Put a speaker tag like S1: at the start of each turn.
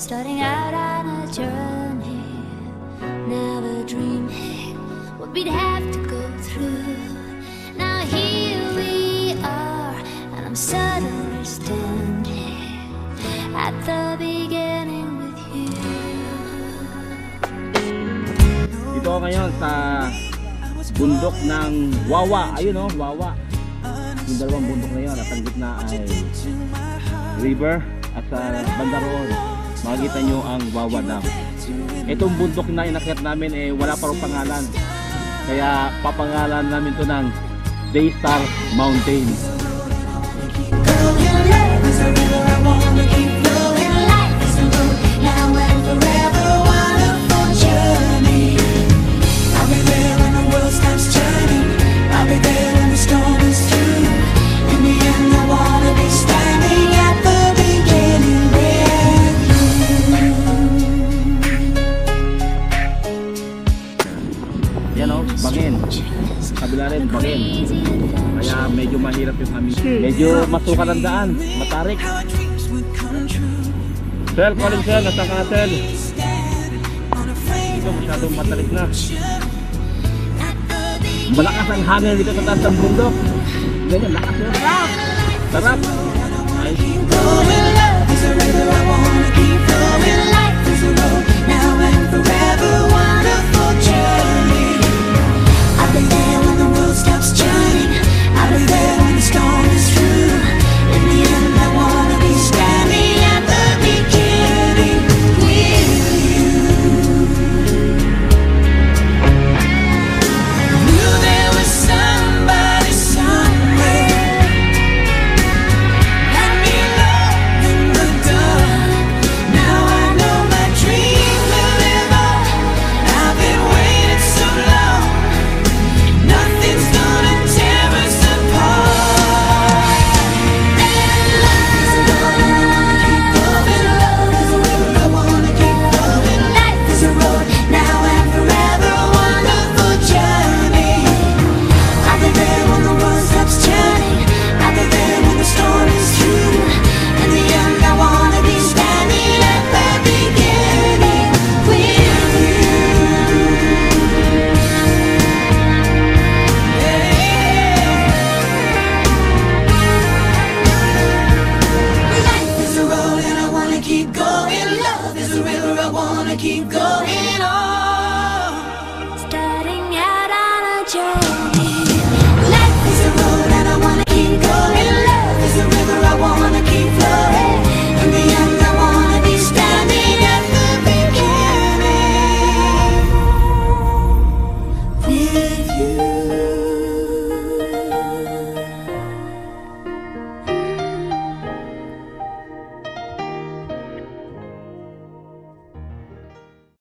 S1: starting out on a journey, never dreaming what we'd have to go through. Now here we are, and I'm suddenly standing at the beginning with you.
S2: Dito ako ngayon sa bundok ng Wawa. Ayun o, Wawa. Yung dalawang bundok na yun at ang gitna ay river at sa banda roon makikita nyo ang Wawa Dam. Itong bundok na inakyat namin wala pa rin pangalan, kaya papangalan namin to ng Daystar Mountain. Bangin, kabila rin bangin, kaya medyo mahirap yung amin. Medyo masukan ang daan, matarik. Sel, calling Sel, nasaan ka na Sel? Dito masyadong matarik na. Malakas ang hangin dito sa taas ng bundok. Ganyan, lakas yun. Sarap! Sarap! Ay.